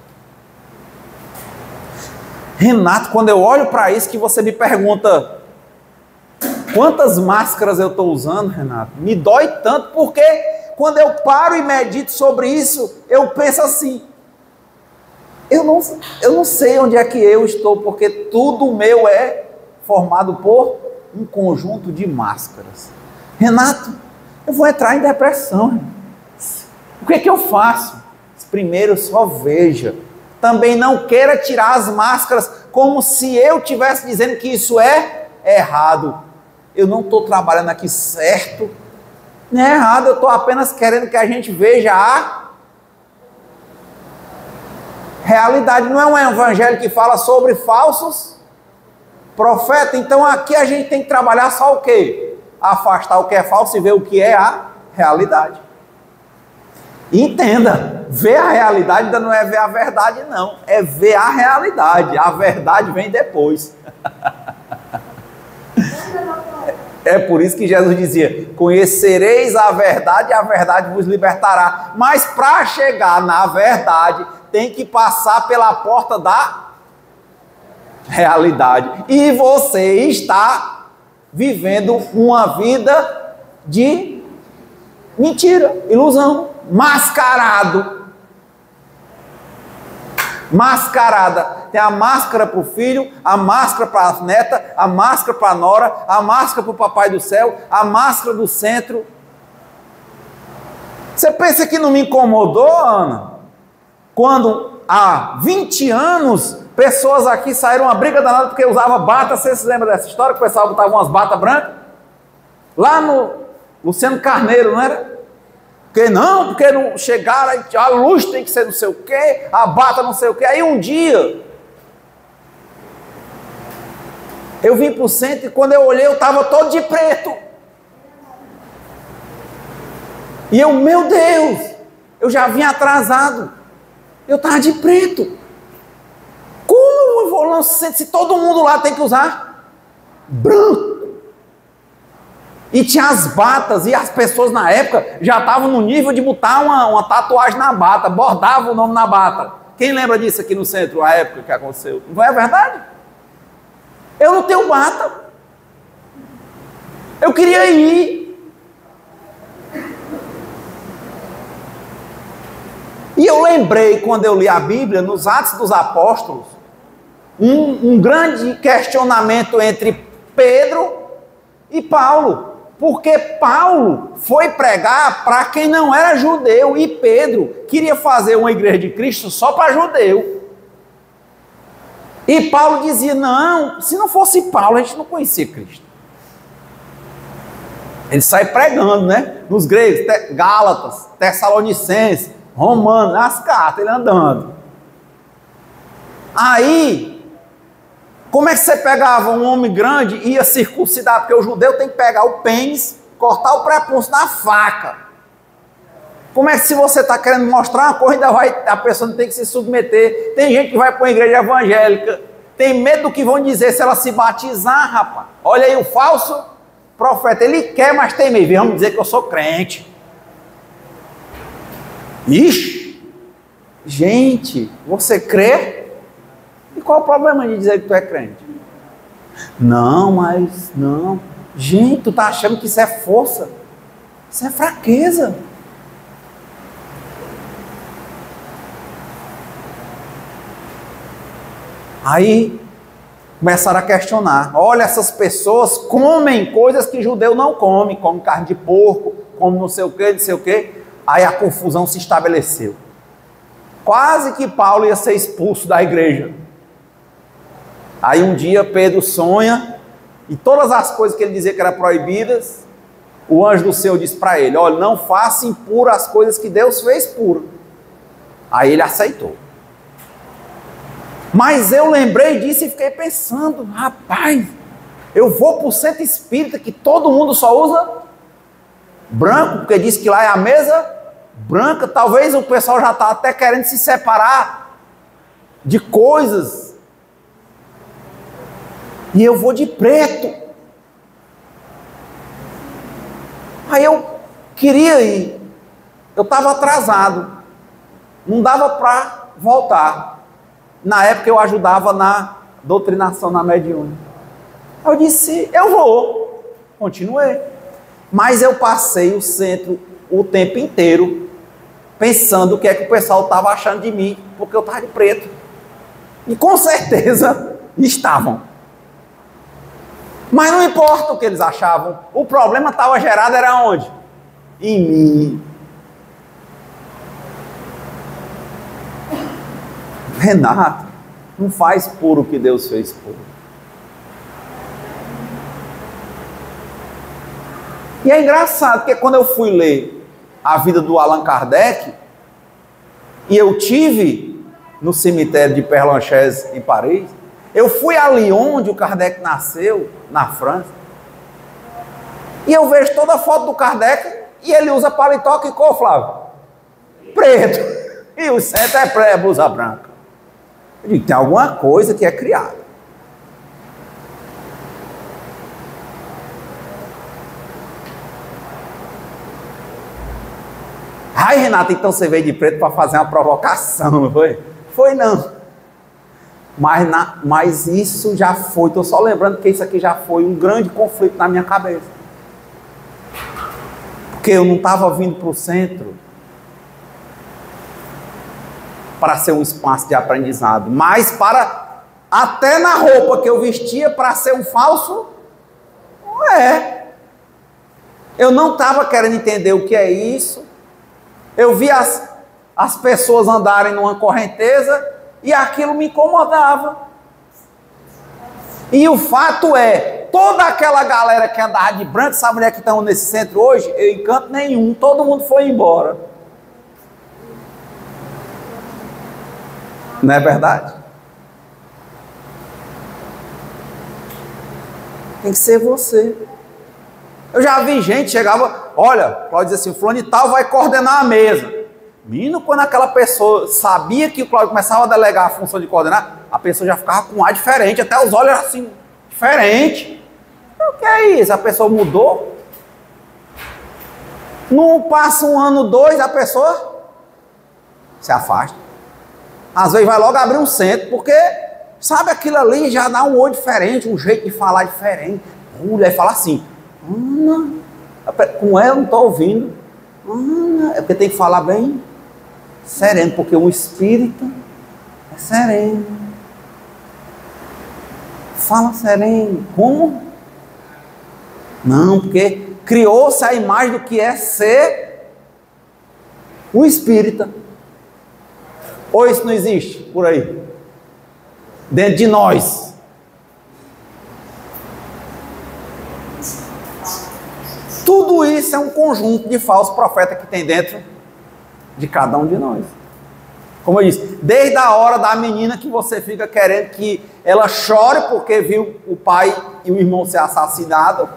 Renato, quando eu olho para isso que você me pergunta quantas máscaras eu estou usando, Renato, me dói tanto, porque quando eu paro e medito sobre isso, eu penso assim, eu não sei onde é que eu estou, porque tudo meu é formado por um conjunto de máscaras. Renato, eu vou entrar em depressão. O que é que eu faço? Primeiro, só veja. Também não queira tirar as máscaras como se eu estivesse dizendo que isso é errado. Eu não estou trabalhando aqui certo, não é errado, eu estou apenas querendo que a gente veja a realidade. Não é um evangelho que fala sobre falsos profetas. Então aqui a gente tem que trabalhar só o quê? Afastar o que é falso e ver o que é a realidade. Entenda, ver a realidade ainda não é ver a verdade, não. É ver a realidade. A verdade vem depois. É por isso que Jesus dizia: conhecereis a verdade vos libertará. Mas para chegar na verdade, tem que passar pela porta da realidade. E você está vivendo uma vida de mentira, ilusão, mascarado. Mascarada. Tem a máscara para o filho, a máscara para a neta, a máscara para a nora, a máscara para o papai do céu, a máscara do centro. Você pensa que não me incomodou, Ana? Quando há 20 anos, pessoas aqui saíram uma briga danada porque usava bata. Você se lembra dessa história? Que o pessoal botava umas batas brancas? Lá no Luciano Carneiro, não era? Porque não chegaram, a luz tem que ser não sei o quê, a bata não sei o quê. Aí um dia, eu vim para o centro e quando eu olhei, eu estava todo de preto. E eu, meu Deus, eu já vim atrasado. Eu estava de preto. Como eu vou lançar se todo mundo lá tem que usar branco? E tinha as batas, e as pessoas na época já estavam no nível de botar uma tatuagem na bata, bordava o nome na bata. Quem lembra disso aqui no centro, a época que aconteceu? Não é verdade? Eu não tenho bata. Eu queria ir. E eu lembrei, quando eu li a Bíblia, nos Atos dos Apóstolos, um grande questionamento entre Pedro e Paulo. Porque Paulo foi pregar para quem não era judeu e Pedro queria fazer uma igreja de Cristo só para judeu. E Paulo dizia, não, se não fosse Paulo, a gente não conhecia Cristo. Ele sai pregando, né? Nos gregos, Gálatas, Tessalonicenses, Romanos, as cartas, ele andando. Aí, como é que você pegava um homem grande e ia circuncidar? Porque o judeu tem que pegar o pênis, cortar o prepúcio na faca. Como é que se você está querendo mostrar uma coisa, a pessoa não tem que se submeter? Tem gente que vai para uma igreja evangélica, tem medo do que vão dizer se ela se batizar, rapaz. Olha aí o falso profeta, ele quer, mas tem medo. Vamos dizer que eu sou crente. Ixi, gente, você crê? E qual o problema de dizer que tu é crente? Não, mas não. Gente, tu tá achando que isso é força? Isso é fraqueza. Aí começaram a questionar. Olha, essas pessoas comem coisas que judeu não come. Come carne de porco, come não sei o que, não sei o que. Aí a confusão se estabeleceu. Quase que Paulo ia ser expulso da igreja. Aí um dia Pedro sonha, e todas as coisas que ele dizia que eram proibidas, o anjo do Senhor disse para ele, olha, não faça impuro as coisas que Deus fez puro. Aí ele aceitou. Mas eu lembrei disso e fiquei pensando, rapaz, eu vou para o centro espírita que todo mundo só usa branco, porque diz que lá é a mesa branca, talvez o pessoal já está até querendo se separar de coisas. E eu vou de preto. Aí eu queria ir. Eu estava atrasado. Não dava para voltar. Na época eu ajudava na doutrinação na mediúnica. Eu disse, eu vou. Continuei. Mas eu passei o centro o tempo inteiro pensando o que é que o pessoal estava achando de mim, porque eu estava de preto. E com certeza estavam. Mas não importa o que eles achavam, o problema estava gerado era onde? Em mim. Renato, não faz puro o que Deus fez puro. E é engraçado, porque quando eu fui ler a vida do Allan Kardec, e eu tive no cemitério de Père Lachaise, em Paris, eu fui a Lyon, onde o Kardec nasceu, na França, e eu vejo toda a foto do Kardec, e ele usa paletó que cor, Flávio? Preto. E o centro é blusa branca. Eu digo, tem alguma coisa que é criada. Ai, Renato, então você veio de preto para fazer uma provocação, não foi? Foi não. Mas isso já foi, estou só lembrando que isso aqui já foi um grande conflito na minha cabeça. Porque eu não estava vindo para o centro para ser um espaço de aprendizado, mas para, até na roupa que eu vestia, para ser um falso, não é. Eu não estava querendo entender o que é isso. Eu vi as pessoas andarem numa correnteza e aquilo me incomodava. E o fato é, toda aquela galera que andava de branco, sabe onde é que estão nesse centro hoje? Em canto nenhum, todo mundo foi embora. Não é verdade? Tem que ser você. Eu já vi gente, chegava, olha, pode dizer assim, o fulano e tal vai coordenar a mesa. Menino, quando aquela pessoa sabia que o Cláudio começava a delegar a função de coordenar, a pessoa já ficava com um ar diferente, até os olhos assim, diferente. O que é isso? A pessoa mudou? Não passa um ano, dois, a pessoa se afasta. Às vezes vai logo abrir um centro, porque sabe aquilo ali já dá um olho diferente, um jeito de falar diferente. Mulher fala assim, Ana, com ela não estou ouvindo. Ana, é porque tem que falar bem sereno, porque o espírito é sereno. Fala sereno. Como? Não, porque criou-se a imagem do que é ser o espírita. Ou isso não existe por aí? Dentro de nós. Tudo isso é um conjunto de falsos profetas que tem dentro de cada um de nós. Como eu disse, desde a hora da menina que você fica querendo que ela chore porque viu o pai e o irmão ser assassinados,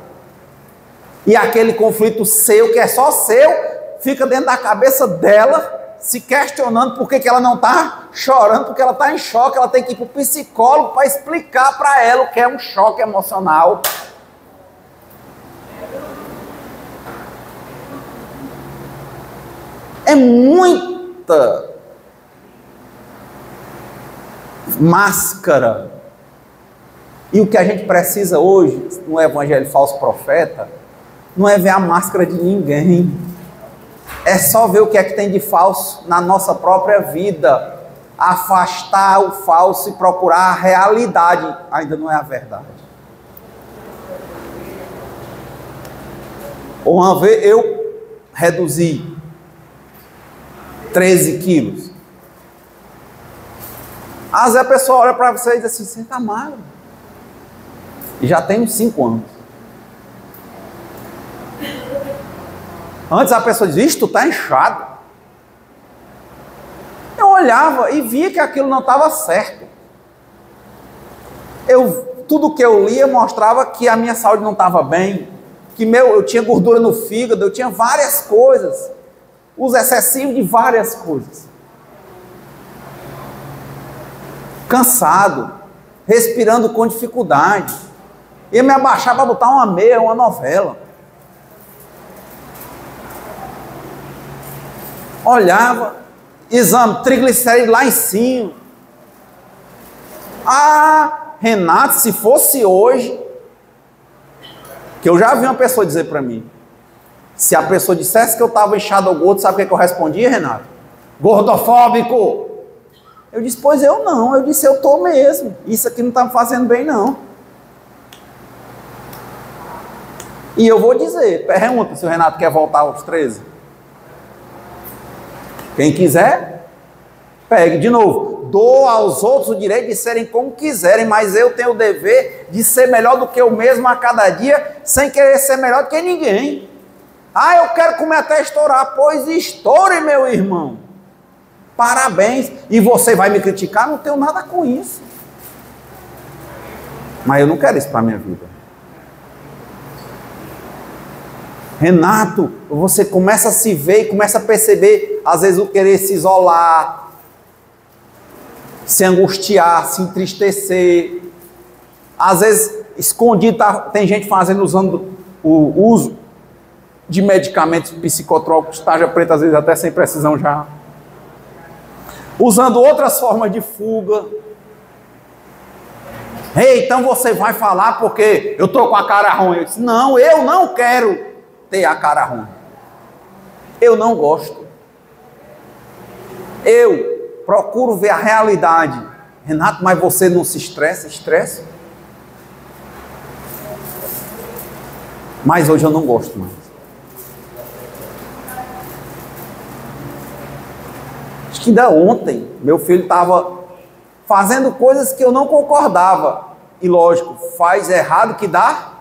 e aquele conflito seu, que é só seu, fica dentro da cabeça dela, se questionando por que ela não está chorando, porque ela está em choque, ela tem que ir para o psicólogo para explicar para ela o que é um choque emocional. É muita máscara. E o que a gente precisa hoje, no evangelho falso profeta, não é ver a máscara de ninguém. É só ver o que é que tem de falso na nossa própria vida. Afastar o falso e procurar a realidade. Ainda não é a verdade. Uma vez eu reduzi 13 quilos. Às vezes a pessoa olha para você e diz assim, você está magro. E já tem uns 5 anos. Antes a pessoa dizia, tu está inchado. Eu olhava e via que aquilo não estava certo. Tudo que eu lia mostrava que a minha saúde não estava bem, que eu tinha gordura no fígado, eu tinha várias coisas, uso excessivo de várias coisas. Cansado, respirando com dificuldade. Ia me abaixar para botar uma meia, uma novela. Olhava, exame, triglicerídeos lá em cima. Ah, Renato, se fosse hoje, que eu já vi uma pessoa dizer para mim, se a pessoa dissesse que eu estava inchado ou gordo, sabe o que eu respondia, Renato? Gordofóbico! Eu disse, pois eu não. Eu disse, eu estou mesmo. Isso aqui não está me fazendo bem, não. E eu vou dizer, pergunta se o Renato quer voltar aos 13. Quem quiser, pegue de novo. Dou aos outros o direito de serem como quiserem, mas eu tenho o dever de ser melhor do que eu mesmo a cada dia, sem querer ser melhor do que ninguém. Ah, eu quero comer até estourar. Pois estoure, meu irmão. Parabéns. E você vai me criticar? Não tenho nada com isso. Mas eu não quero isso para a minha vida. Renato, você começa a se ver e começa a perceber, às vezes, o querer se isolar, se angustiar, se entristecer. Às vezes, escondido, tem gente usando o uso de medicamentos psicotrópicos, tarja preta, às vezes até sem precisão já. Usando outras formas de fuga. Ei, então você vai falar porque eu estou com a cara ruim. Eu disse, não, eu não quero ter a cara ruim. Eu não gosto. Eu procuro ver a realidade. Renato, mas você não se estressa? Estressa? Mas hoje eu não gosto mais. Acho que ainda ontem, meu filho estava fazendo coisas que eu não concordava. E lógico, faz errado que dá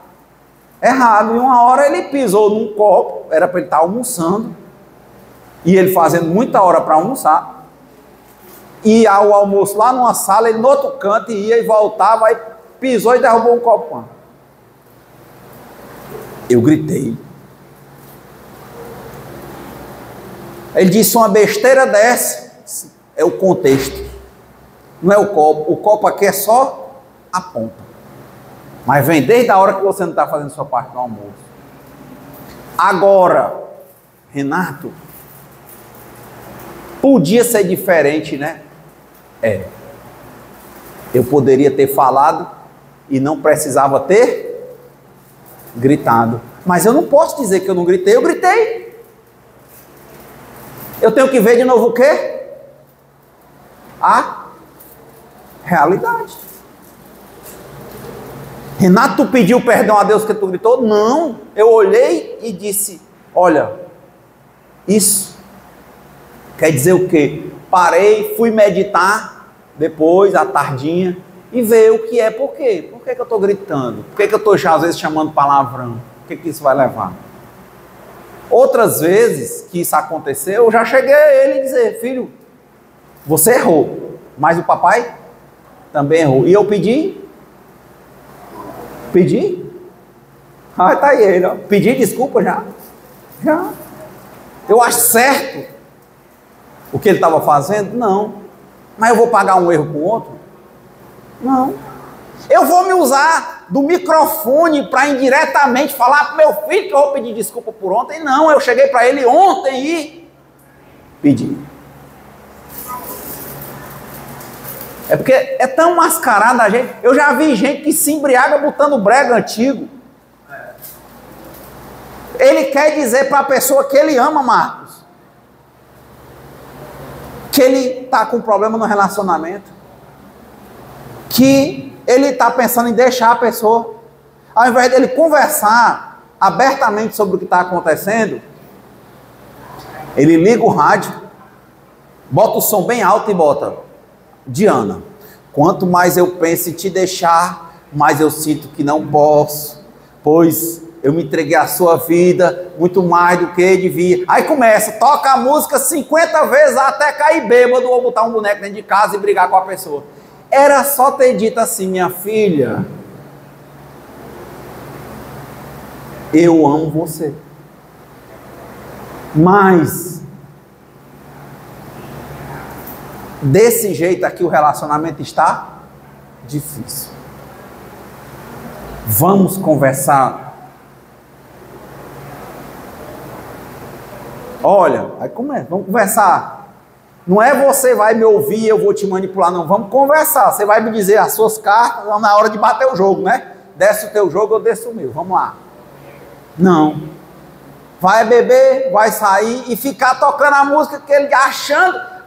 errado. E uma hora ele pisou num copo, era para ele estar almoçando, e ele fazendo muita hora para almoçar, e ao almoço lá numa sala, ele no outro canto ia e voltava, aí pisou e derrubou um copo com água. Eu gritei. Ele disse, uma besteira dessa, é o contexto, não é o copo aqui é só a ponta. Mas vem desde a hora que você não está fazendo sua parte do almoço. Agora, Renato, podia ser diferente, né? Eu poderia ter falado e não precisava ter gritado. Mas eu não posso dizer que eu não gritei, eu gritei. Eu tenho que ver de novo o quê? A realidade. Renato, tu pediu perdão a Deus que tu gritou? Não, eu olhei e disse, olha, isso quer dizer o quê? Parei, fui meditar, depois, à tardinha, e ver o que é, por quê? Por que eu estou gritando? Por que eu estou, às vezes, chamando palavrão? O que isso vai levar? Outras vezes que isso aconteceu, eu já cheguei a ele e dizer, filho, você errou, mas o papai também errou. E eu pedi? Tá aí ele, ó. Pedi desculpa já. Eu acho certo o que ele estava fazendo? Não. Mas eu vou pagar um erro com o outro? Não. Eu vou me usar do microfone para indiretamente falar para meu filho que eu vou pedir desculpa por ontem? Não, eu cheguei para ele ontem e pedi. É porque é tão mascarada a gente. Eu já vi gente que se embriaga botando brega antigo. Ele quer dizer para a pessoa que ele ama, Marcos, que ele está com problema no relacionamento, que ele está pensando em deixar a pessoa, ao invés dele conversar abertamente sobre o que está acontecendo, ele liga o rádio, bota o som bem alto e bota, Diana, quanto mais eu penso em te deixar, mais eu sinto que não posso, pois eu me entreguei à sua vida muito mais do que devia. Aí começa, toca a música 50 vezes até cair bêbado ou botar um boneco dentro de casa e brigar com a pessoa. Era só ter dito assim, minha filha, eu amo você, mas desse jeito aqui o relacionamento está difícil. Vamos conversar. Olha, aí começa, vamos conversar. Não é você vai me ouvir e eu vou te manipular, não. Vamos conversar. Você vai me dizer as suas cartas na hora de bater o jogo, né? Desce o teu jogo, eu desço o meu. Vamos lá. Não. Vai beber, vai sair e ficar tocando a música que ele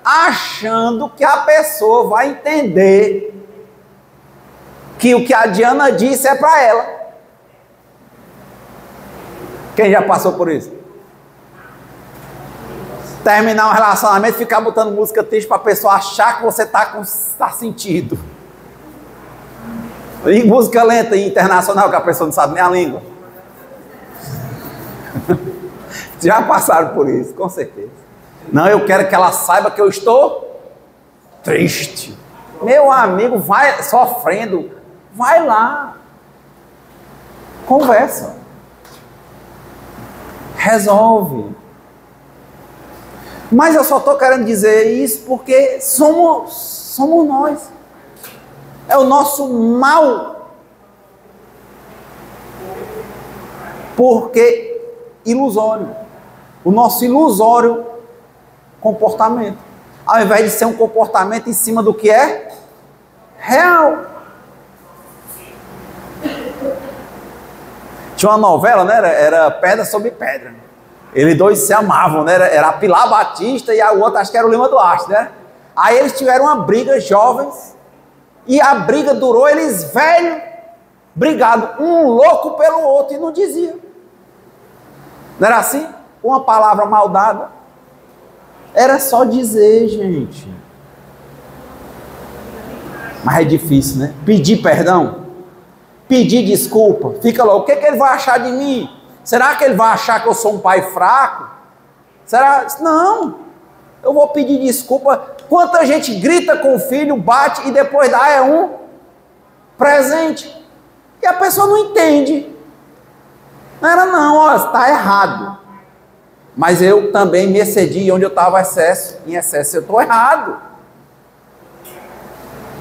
achando que a pessoa vai entender que o que a Diana disse é para ela. Quem já passou por isso? Terminar um relacionamento e ficar botando música triste para a pessoa achar que você está sentido. E música lenta e internacional que a pessoa não sabe nem a língua. Já passaram por isso, com certeza. Não, eu quero que ela saiba que eu estou triste. Meu amigo, vai sofrendo, vai lá. Conversa. Resolve. Mas eu só estou querendo dizer isso porque somos nós. É o nosso mal. Porque ilusório. O nosso ilusório comportamento. Ao invés de ser um comportamento em cima do que é real. Tinha uma novela, né? Era Pedra sobre Pedra. Eles dois se amavam, né? Era a Pilar Batista e a outra, acho que era o Lima Duarte, né? Aí eles tiveram uma briga, jovens, e a briga durou, eles velhos, brigados, um louco pelo outro, e não dizia. Não era assim? Uma palavra mal dada. Era só dizer, gente. Mas é difícil, né? Pedir perdão, pedir desculpa, fica lá, o que ele vai achar de mim? Será que ele vai achar que eu sou um pai fraco? Será? Não, eu vou pedir desculpa. Quanta gente grita com o filho, bate e depois dá um presente. E a pessoa não entende. Não era não, ó, está errado. Mas eu também me excedi onde eu estava em excesso, eu estou errado.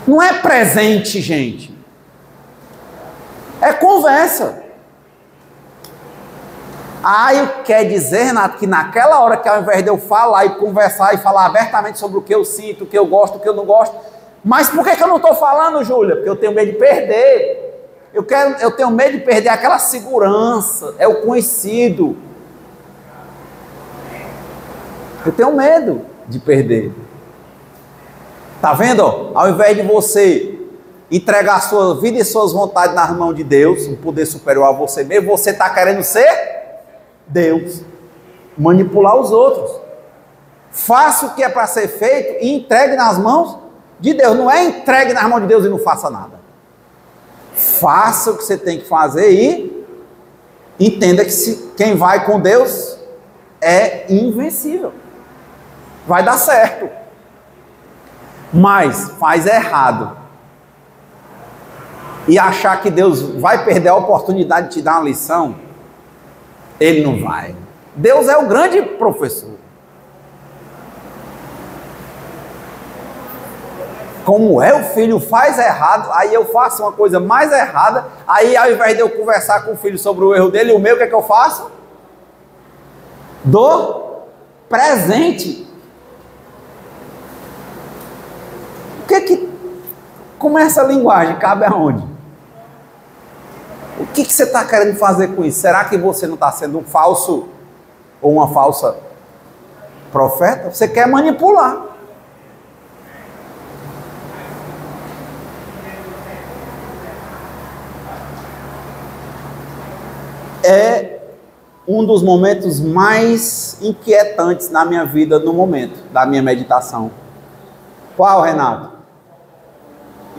Não é presente, gente. É conversa. Aí quer dizer, Renato, que naquela hora que ao invés de eu falar e conversar e falar abertamente sobre o que eu sinto, o que eu gosto, o que eu não gosto, mas por que eu não estou falando, Júlia? Porque eu tenho medo de perder. Eu tenho medo de perder aquela segurança, é o conhecido. Eu tenho medo de perder. Tá vendo? Ao invés de você entregar a sua vida e suas vontades nas mãos de Deus, um poder superior a você mesmo, você está querendo ser Deus, manipular os outros. Faça o que é para ser feito e entregue nas mãos de Deus. Não é entregue nas mãos de Deus e não faça nada. Faça o que você tem que fazer e entenda que quem vai com Deus é invencível. Vai dar certo. Mas faz errado e achar que Deus vai perder a oportunidade de te dar uma lição, Ele não vai. Deus é o grande professor. Como o filho faz errado, aí eu faço uma coisa mais errada, aí ao invés de eu conversar com o filho sobre o erro dele, o meu, o que é que eu faço? Dou presente. Como essa linguagem cabe aonde? O que você está querendo fazer com isso? Será que você não está sendo um falso ou uma falsa profeta? Você quer manipular. É um dos momentos mais inquietantes na minha vida, no momento da minha meditação. Qual, Renato?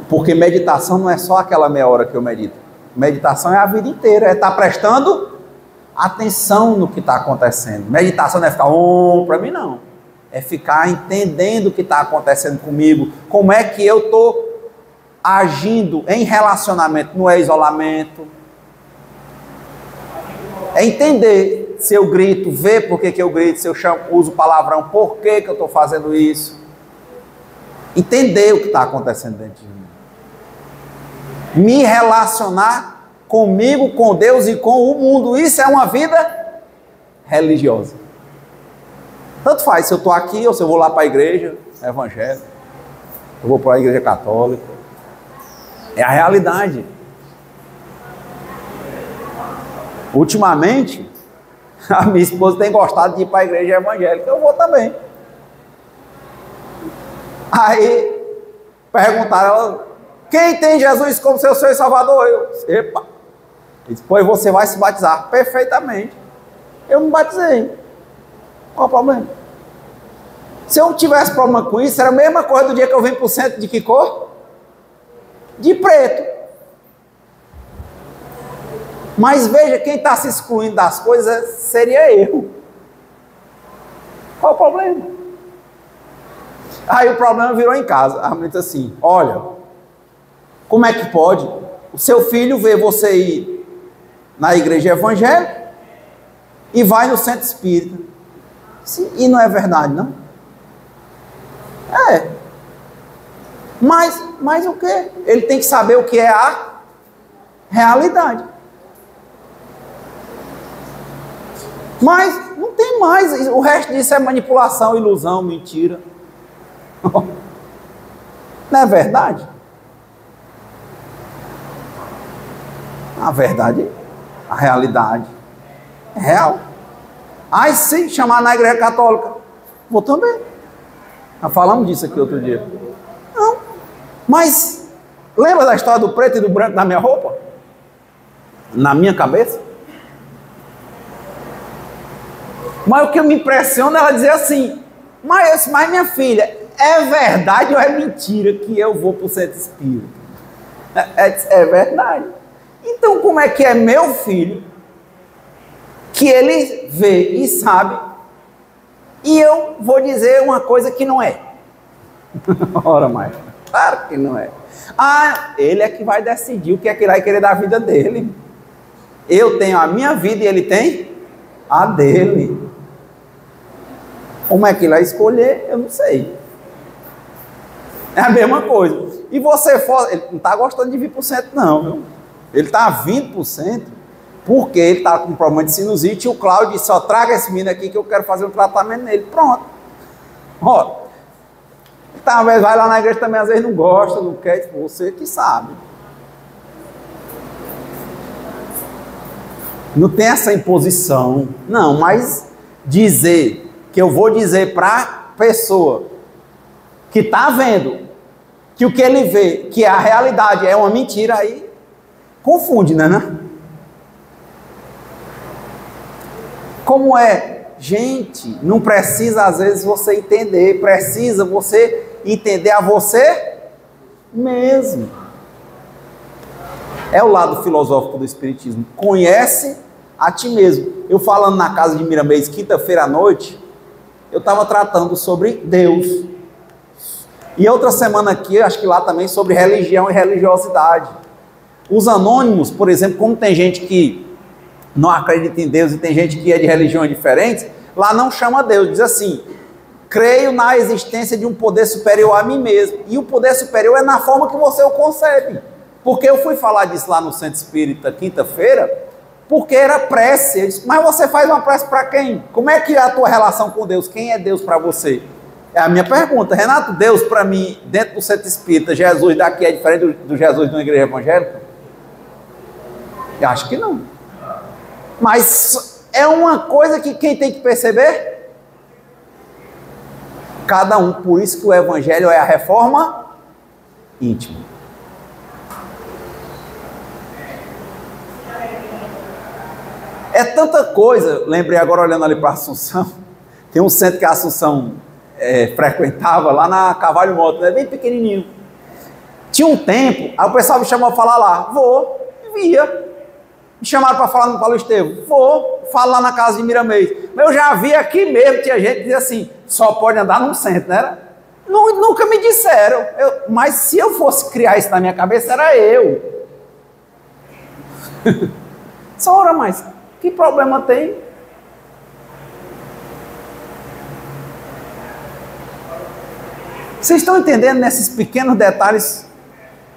Porque meditação não é só aquela meia hora que eu medito. Meditação é a vida inteira, é estar prestando atenção no que está acontecendo. Meditação não é ficar para mim, não. É ficar entendendo o que está acontecendo comigo, como é que eu estou agindo em relacionamento, não é isolamento. É entender se eu grito, ver por que eu grito, se eu uso palavrão, por que eu estou fazendo isso. Entender o que está acontecendo dentro de mim. Me relacionar comigo, com Deus e com o mundo. Isso é uma vida religiosa. Tanto faz se eu estou aqui ou se eu vou lá para a igreja evangélica, eu vou para a igreja católica. É a realidade. Ultimamente, a minha esposa tem gostado de ir para a igreja evangélica, eu vou também. Aí, perguntaram ela, quem tem Jesus como seu Senhor e Salvador? Epa! Depois você vai se batizar. Perfeitamente. Eu me batizei. Qual o problema? Se eu tivesse problema com isso, era a mesma coisa do dia que eu vim para o centro de que cor? De preto. Mas veja, quem está se excluindo das coisas seria eu. Qual o problema? Aí o problema virou em casa. A mãe disse assim, olha, como é que pode o seu filho ver você ir na igreja evangélica e vai no centro espírita? E não é verdade, não? É. Mas o quê? Ele tem que saber o que é a realidade. Mas não tem mais. O resto disso é manipulação, ilusão, mentira. Não é verdade? A verdade, a realidade é real. Aí sim, chamar na igreja católica, vou também. Já falamos disso aqui outro dia. Não, mas lembra da história do preto e do branco na minha roupa? Na minha cabeça? Mas o que me impressiona é ela dizer assim, mas minha filha, é verdade ou é mentira que eu vou para o centro espírita? É verdade. Então como é que é meu filho, que ele vê e sabe, e eu vou dizer uma coisa que não é? Ora mais, claro que não é. Ah, ele é que vai decidir o que é que ele vai querer da vida dele. Eu tenho a minha vida e ele tem a dele. Como é que ele vai escolher? Eu não sei. É a mesma coisa. E você for, ele não está gostando de vir para o centro não, viu? Ele está vindo para o centro porque ele está com problema de sinusite e o Cláudio disse, só traga esse menino aqui que eu quero fazer um tratamento nele. Pronto. Ó, talvez vai lá na igreja também, às vezes não gosta, não quer, tipo, você que sabe. Não tem essa imposição, não, mas dizer que eu vou dizer para a pessoa que está vendo que o que ele vê, que a realidade é uma mentira, aí confunde, né? Como é? Gente, não precisa às vezes você entender, precisa você entender a você mesmo. É o lado filosófico do Espiritismo. Conhece a ti mesmo. Eu falando na casa de Miramês, quinta-feira à noite, eu estava tratando sobre Deus. E outra semana aqui, acho que lá também, sobre religião e religiosidade. Os anônimos, por exemplo, como tem gente que não acredita em Deus e tem gente que é de religiões diferentes, lá não chama Deus, diz assim, creio na existência de um poder superior a mim mesmo. E o poder superior é na forma que você o concebe. Porque eu fui falar disso lá no Centro Espírita quinta-feira, porque era prece. Eu disse, mas você faz uma prece para quem? Como é que é a tua relação com Deus? Quem é Deus para você? É a minha pergunta. Renato, Deus para mim, dentro do Centro Espírita, Jesus daqui é diferente do Jesus de uma igreja evangélica? Eu acho que não. Mas é uma coisa que quem tem que perceber? Cada um. Por isso que o Evangelho é a reforma íntima. É tanta coisa. Lembrei agora olhando ali para Assunção. Tem um centro que a Assunção frequentava lá na Carvalho Mota, né? Bem pequenininho. Tinha um tempo, aí o pessoal me chamou para falar lá. Vou, via. Me chamaram para falar no Paulo Estevam. Vou, falo lá na casa de Miramês. Mas eu já vi aqui mesmo, tinha gente que dizia assim, só pode andar num centro, né? Nunca me disseram. Mas se eu fosse criar isso na minha cabeça, era eu. Só ora mais. Que problema tem? Vocês estão entendendo nesses pequenos detalhes?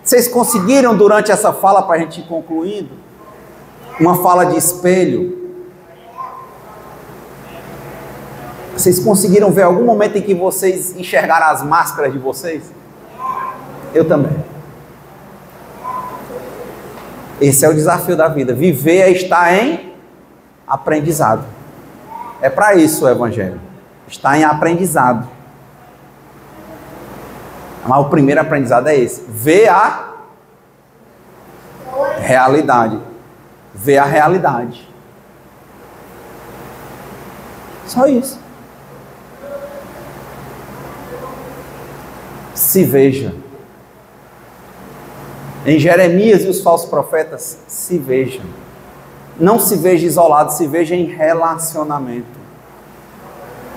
Vocês conseguiram durante essa fala, para a gente ir concluindo, uma fala de espelho? Vocês conseguiram ver algum momento em que vocês enxergaram as máscaras de vocês? Eu também. Esse é o desafio da vida. Viver é estar em aprendizado. É para isso o Evangelho. Estar em aprendizado. Mas o primeiro aprendizado é esse. Ver a realidade. Ver a realidade. Só isso. Se veja. Em Jeremias e os falsos profetas, se vejam. Não se veja isolado, se veja em relacionamento.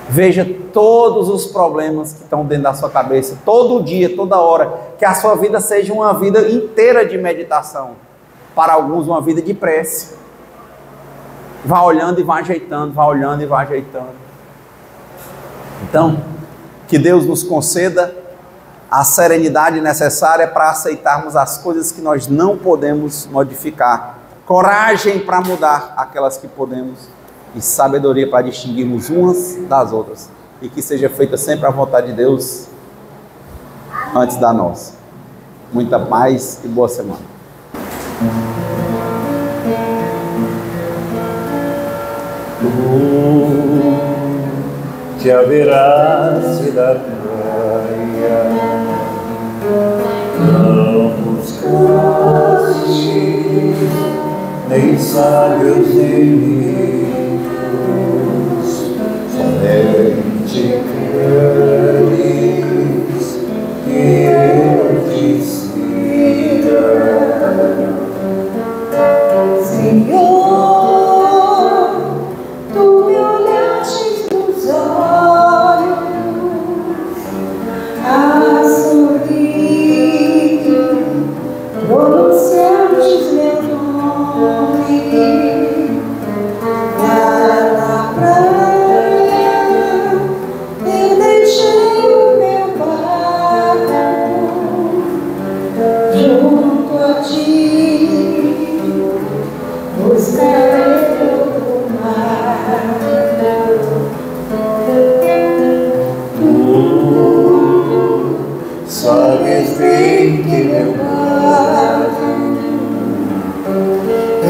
Veja todos os problemas que estão dentro da sua cabeça, todo dia, toda hora. Que a sua vida seja uma vida inteira de meditação. Para alguns, uma vida de prece. Vá olhando e vá ajeitando, vá olhando e vá ajeitando. Então, que Deus nos conceda a serenidade necessária para aceitarmos as coisas que nós não podemos modificar. Coragem para mudar aquelas que podemos. E sabedoria para distinguirmos umas das outras. E que seja feita sempre a vontade de Deus antes da nossa. Muita paz e boa semana. Te haverás da praia, não buscaste nem sábios inimigos, somente queres que eu te siga, Senhor. Pronunciaste meu nome.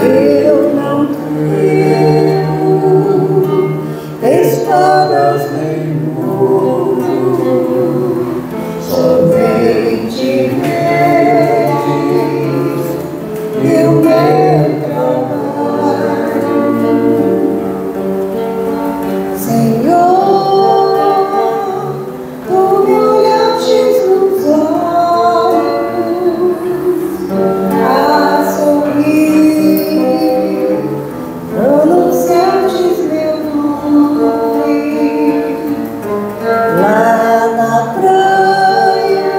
Eu não quero espadas nem ouro, somente reis e o meu trabalho. Senhor, tu me olhastes nos olhos a sorrir, pronunciastes meu nome lá na praia.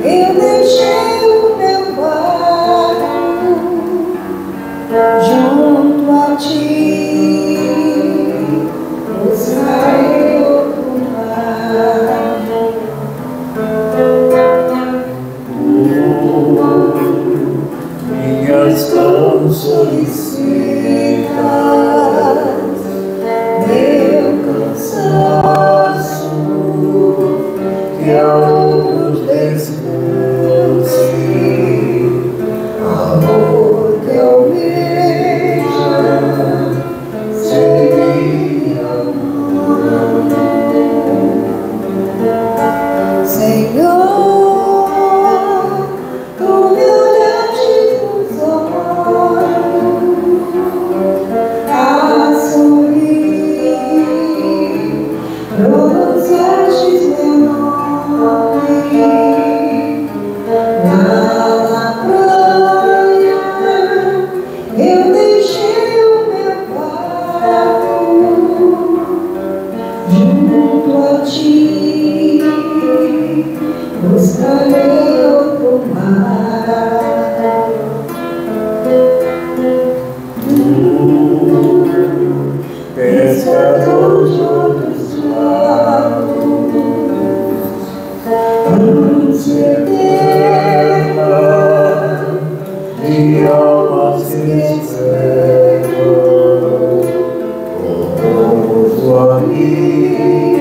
Eu deixei o meu barco junto a ti. Minhas canções secas, Meu cansaço, que a outros descanse, amor que eu veja, seria amor. Senhor, tu me olhastes nos olhos a sorrir, pronunciastes meu nome lá na praia. Eu deixei o meu barco junto a ti, buscarei outro mar. pescador de outros lados, ânsia eterna de almas que esperam, como amigo.